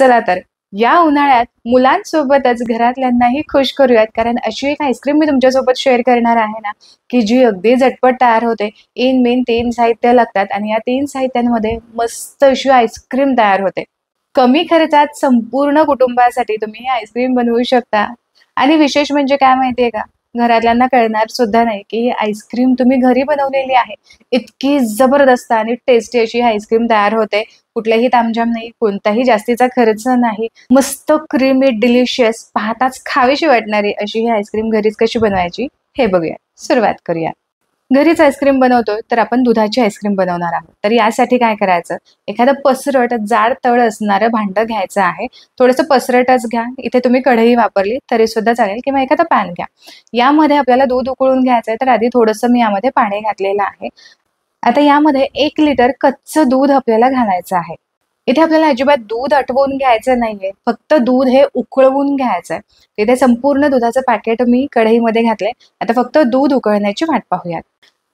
चला तर या उन्हाळ्यात मुलांसोबतच घरातल्यांनाही खुश करूयात, कारण अशी एक आईस्क्रीम मी तुमच्यासोबत शेअर करणार आहे ना, की जी अगदी झटपट तयार होते. इन मेन 3 साहित्य लागतात आणि या 3 साहित्यांमध्ये मस्त अशी आईस्क्रीम तयार होते. कमी खर्चात संपूर्ण कुटुंबासाठी तुम्ही ही आईस्क्रीम बनवू शकता. आणि विशेष म्हणजे काय माहितीये का? घरातल्यांना कळणार सुद्धा नाही की ही आईस्क्रीम तुम्ही घरी बनवलेली आहे. इतकी जबरदस्त आणि टेस्टी अशी ही आईस्क्रीम तयार होते. कुठलाही तामझाम नाही, कोणताही जास्तीचा खर्च नाही. मस्त क्रीमी डिलिशियस, पाहताच खावीशी वाटणारी अशी ही आईस्क्रीम घरीच कशी बनवायची हे बघूया. सुरुवात करूया. घरीच आईस्क्रीम बनवतोय तर आपण दुधाची आईस्क्रीम बनवणार आहोत. तर यासाठी काय करायचं, एखादं पसरट जाड तळ असणारं भांडं घ्यायचं आहे. थोडंसं पसरटच घ्या. इथे तुम्ही कढई वापरली तरी सुद्धा चालेल किंवा एखादा पॅन घ्या. यामध्ये आपल्याला दूध उकळून घ्यायचंय, तर आधी थोडंसं मी यामध्ये पाणी घातलेलं आहे. आता यामध्ये 1 लिटर कच्चं दूध आपल्याला घालायचं आहे. इथे आपल्याला अजिबात दूध आटवून घ्यायचं नाहीये, फक्त दूध हे उकळवून घ्यायचंय. तिथे संपूर्ण दुधाचं पॅकेट मी कढईमध्ये घातलंय. आता फक्त दूध उकळण्याची वाट पाहूयात.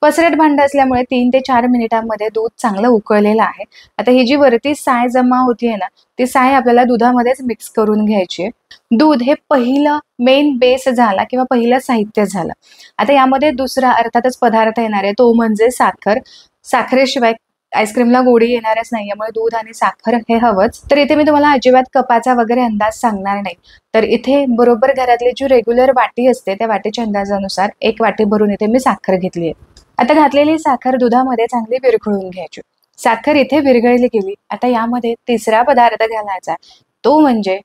पसरट भांडं असल्यामुळे 3 ते 4 मिनिटांमध्ये दूध चांगलं उकळलेलं आहे. आता ही जी वरती साय जमा होतीये ना, ती साय आपल्याला दुधामध्येच मिक्स करून घ्यायची आहे. दूध हे पहिलं मेन बेस झाला किंवा पहिलं साहित्य झालं. आता यामध्ये दुसरा अर्थातच पदार्थ येणार आहे, तो म्हणजे साखर. साखरेशिवाय आईस्क्रीमला गोडी येणारच नाही, त्यामुळे दूध आणि साखर हे हवंच. तर इथे मी तुम्हाला अजिबात कपाचा वगैरे अंदाज सांगणार नाही. तर इथे बरोबर घरातली जी रेग्युलर वाटी असते त्या वाटीच्या अंदाजानुसार 1 वाटी भरून इथे मी साखर घेतली आहे. आता घातलेली साखर दुधामध्ये चांगली विरघळून घ्यायची. साखर इथे विरघळली गेली. आता यामध्ये तिसरा पदार्थ घालायचा, तो म्हणजे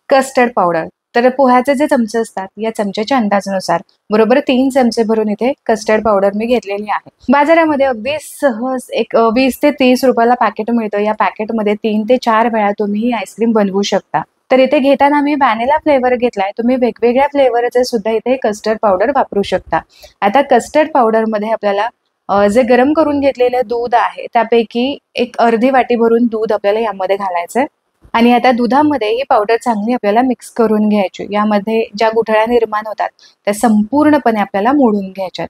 कस्टर्ड पावडर. तर पोह्याचे जे चमचे असतात, या चमच्याच्या अंदाजानुसार बरोबर 3 चमचे भरून इथे कस्टर्ड पावडर मी घेतलेली आहे. बाजारामध्ये अगदी सहज एक 20 ते 30 रुपयाला पॅकेट मिळतं. या पॅकेटमध्ये 3 ते 4 वेळा तुम्ही ही आईस्क्रीम बनवू शकता. तर इथे घेताना मी व्हॅनिला फ्लेवर घेतलाय. तुम्ही वेगवेगळ्या फ्लेवरचे सुद्धा इथे कस्टर्ड पावडर वापरू शकता. आता कस्टर्ड पावडर मध्ये आपल्याला जे गरम करून घेतलेलं दूध आहे त्यापैकी एक अर्धी वाटी भरून दूध आपल्याला यामध्ये घालायचंय. आणि आता दुधामध्ये ही पावडर चांगली आपल्याला मिक्स करून घ्यायची. यामध्ये ज्या गुठळ्या निर्माण होतात त्या संपूर्णपणे आपल्याला मोडून घ्यायच्यात.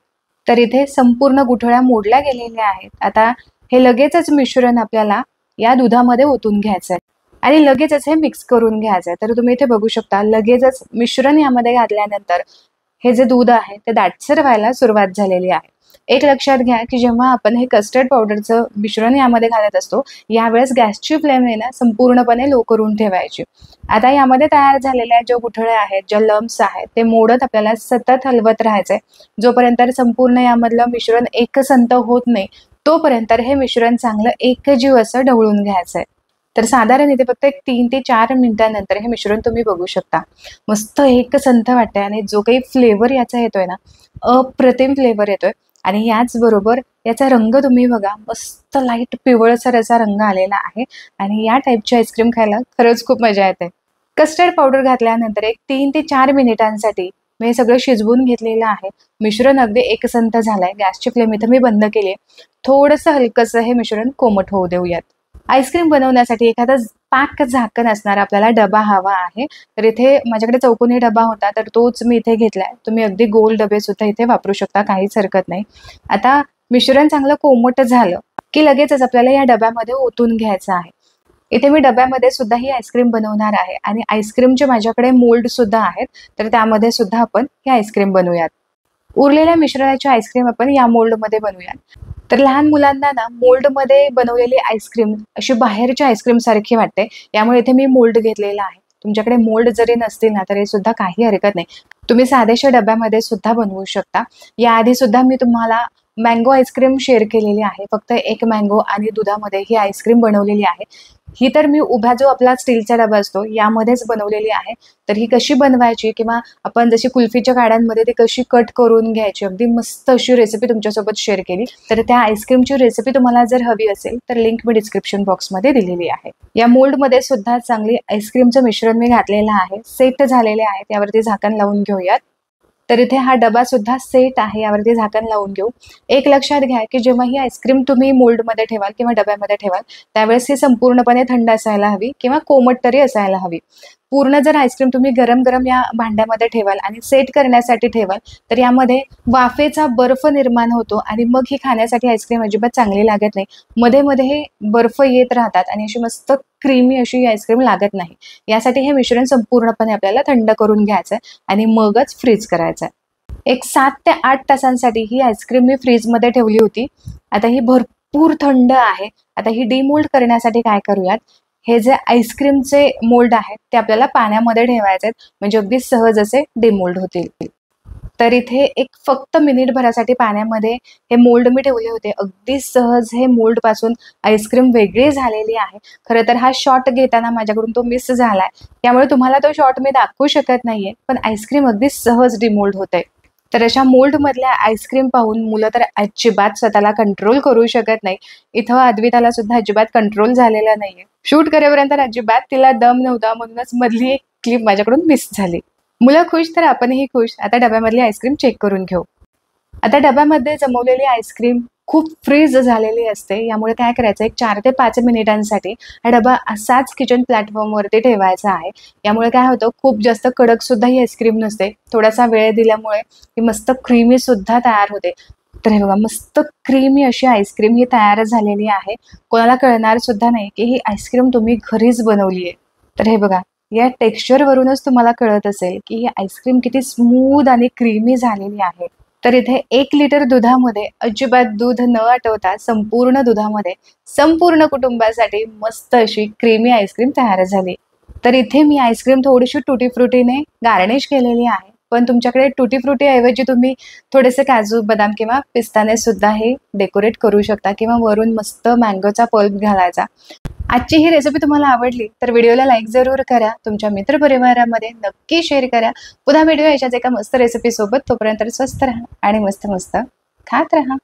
तर इथे संपूर्ण गुठळ्या मोडल्या गेलेल्या आहेत. आता हे लगेचच मिश्रण आपल्याला या दुधामध्ये ओतून घ्यायचंय आणि लगेचच हे मिक्स करून घ्यायचंय. तर तुम्ही इथे बघू शकता, लगेचच मिश्रण यामध्ये घातल्यानंतर हे जे दूध आहे ते दाटसर व्हायला सुरुवात झालेली आहे. एक लक्षात घ्या की जेव्हा आपण हे कस्टर्ड पावडरचं मिश्रण यामध्ये घालत असतो, यावेळेस गॅसची फ्लेम आहे ना संपूर्णपणे लो करून ठेवायची. आता यामध्ये तयार झालेल्या ज्या गुठळ्या आहेत, ज्या लम्प्स आहेत, ते मोडत आपल्याला सतत हलवत राहायचंय. जोपर्यंत संपूर्ण यामधलं मिश्रण एकसंत होत नाही, तोपर्यंत हे मिश्रण चांगलं एकजीव असं ढवळून घ्यायचंय. तर साधारण इथे फक्त 3 ते 4 मिनिटांनंतर हे मिश्रण तुम्ही बघू शकता, मस्त एकसंत वाटतंय आणि जो काही फ्लेवर याचा येतोय ना, अप्रतिम फ्लेवर येतोय. आणि याचबरोबर याचा रंग तुम्ही बघा, मस्त लाईट पिवळसर असा रंग आलेला आहे आणि या टाईपची आईस्क्रीम खायला खरंच खूप मजा येते. कस्टर्ड पावडर घातल्यानंतर एक 3 ते 4 मिनिटांसाठी मी हे सगळं शिजवून घेतलेलं आहे. मिश्रण अगदी एकसंत झालंय. गॅसची फ्लेम इथं मी बंद केली आहे. थोडंसं हलकंसं हे मिश्रण कोमट होऊ देऊयात. आईस्क्रीम बनवण्यासाठी एखादा पॅक झाकण असणारा आपल्याला डबा हवा आहे. तर इथे माझ्याकडे चौकोनी डबा होता, तर तोच मी इथे घेतलाय. तुम्ही अगदी गोल डबे सुद्धा इथे वापरू शकता, काहीच हरकत नाही. आता मिश्रण चांगलं कोमट झालं की लगेचच आपल्याला या डब्यामध्ये ओतून घ्यायचं आहे. इथे मी डब्यामध्ये सुद्धा ही आईस्क्रीम बनवणार आहे आणि आईस्क्रीमचे माझ्याकडे मोल्ड सुद्धा आहेत, तर त्यामध्ये सुद्धा आपण ही आईस्क्रीम बनवूयात. उरलेल्या मिश्रणाची आईस्क्रीम आपण या मोल्डमध्ये बनवूयात. तर लहान मुलांना ना मोल्डमध्ये बनवलेली आईस्क्रीम अशी बाहेरच्या आईस्क्रीम सारखी वाटते, यामुळे इथे मी मोल्ड घेतलेला आहे. तुमच्याकडे मोल्ड जरी नसतील ना तरी सुद्धा काही हरकत नाही, तुम्ही साध्याशा डब्यामध्ये सुद्धा बनवू शकता. याआधी सुद्धा मी तुम्हाला मँगो आईस्क्रीम शेअर केलेली आहे. फक्त 1 मँगो आणि दुधामध्ये ही आईस्क्रीम बनवलेली आहे. ही तर मी उभा जो आपला स्टीलचा डबा असतो यामध्येच बनवलेली आहे. तर ही कशी बनवायची किंवा आपण जशी कुल्फीच्या गाड्यांमध्ये ती कशी कट करून घ्यायची, अगदी मस्त अशी रेसिपी तुमच्यासोबत शेअर केली. तर त्या आईस्क्रीमची रेसिपी तुम्हाला जर हवी असेल तर लिंक मी डिस्क्रिप्शन बॉक्समध्ये दिलेली आहे. या मोल्डमध्ये सुद्धा चांगली आईस्क्रीमचं मिश्रण मी घातलेलं आहे. सेट झालेले आहे, त्यावरती झाकण लावून घेऊयात. तर इथे हा डबा सुद्धा सेट आहे, यावरती झाकण लावून घेऊ. एक लक्षात घ्या की जेव्हा ही आईस्क्रीम तुम्ही मोल्डमध्ये ठेवाल किंवा डब्यामध्ये ठेवाल त्यावेळेस ही संपूर्णपणे थंड असायला हवी किंवा कोमट तरी असायला हवी. पूर्ण जर आईस्क्रीम तुम्ही गरम गरम या भांड्यामध्ये ठेवाल आणि सेट करण्यासाठी ठेवाल तर यामध्ये वाफेचा बर्फ निर्माण होतो आणि मग ही खाण्यासाठी आईस्क्रीम अजिबात चांगली लागत नाही. मध्ये मध्ये हे बर्फ येत राहतात आणि अशी मस्त क्रीमी अशी आईस्क्रीम लागत नाही. यासाठी हे मिश्रण संपूर्णपणे आपल्याला थंड करून घ्यायचं आणि मगच फ्रीज करायचं. एक 7 ते 8 तासांसाठी ही आईस्क्रीम मी फ्रीजमध्ये ठेवली होती. आता ही भरपूर थंड आहे. आता ही डिमोल्ड करण्यासाठी काय करूयात, हे जे आईस्क्रीमचे मोल्ड आहेत ते आपल्याला पाण्यामध्ये ठेवायचे आहेत, म्हणजे अगदी सहज असे डिमोल्ड होतील. तर इथे एक फक्त मिनिटभरासाठी पाण्यामध्ये हे मोल्ड मी ठेवले होते. अगदी सहज हे मोल्ड पासून आईस्क्रीम वेगळी झालेली आहे. खरं तर हा शॉट घेताना माझ्याकडून तो मिस झालाय, त्यामुळे तुम्हाला तो शॉट मी दाखवू शकत नाहीये, पण आईस्क्रीम अगदी सहज डिमोल्ड होते. तर अशा मोल्ड मधल्या आईस्क्रीम पाहून मुलं तर अजिबात स्वतःला कंट्रोल करू शकत नाही. इथं अद्विताला सुद्धा अजिबात कंट्रोल झालेला नाहीये. शूट करेपर्यंत अजिबात तिला दम नव्हता, म्हणूनच मधली एक क्लिप माझ्याकडून मिस झाली. मुलं खुश तर आपणही खुश. आता डब्यामधली आईस्क्रीम चेक करून घेऊ. आता डब्यामध्ये जमवलेली आईस्क्रीम खूप फ्रीज झालेली असते, यामुळे काय करायचं, एक 4 ते 5 मिनिटांसाठी हा डबा असाच किचन प्लॅटफॉर्मवरती ठेवायचा आहे. यामुळे काय होतं, खूप जास्त कडक सुद्धा ही आईस्क्रीम नसते. थोडासा वेळ दिल्यामुळे ही मस्त क्रीमी सुद्धा तयार होते. तर हे बघा, मस्त क्रीमी अशी आईस्क्रीम ही तयार झालेली आहे. कोणाला कळणार सुद्धा नाही की ही आईस्क्रीम तुम्ही घरीच बनवली आहे. तर हे बघा, या टेक्स्चरवरूनच तुम्हाला कळत असेल की ही आईस्क्रीम किती स्मूथ आणि क्रीमी झालेली आहे. तर इथे 1 लिटर दुधामध्ये अजिबात दूध न आटवता संपूर्ण दुधामध्ये संपूर्ण कुटुंबासाठी मस्त अशी क्रीमी आईस्क्रीम तयार झाली. तर इथे मी आईस्क्रीम थोडीशी टुटी फ्रुटीने गार्निश केलेली आहे, पण तुमच्याकडे टुटी फ्रुटी ऐवजी तुम्ही थोडेसे काजू बदाम किंवा पिस्ताने सुद्धा हे डेकोरेट करू शकता किंवा वरून मस्त मँगोचा पल्प घालायचा. आजची ही रेसिपी तुम्हाला आवडली तर व्हिडिओला लाईक जरूर करा. तुमच्या मित्रपरिवारामध्ये नक्की शेअर करा. पुन्हा व्हिडिओ याच्याच एका मस्त रेसिपी सोबत. तोपर्यंत स्वस्त राहा आणि मस्त मस्त खात राहा.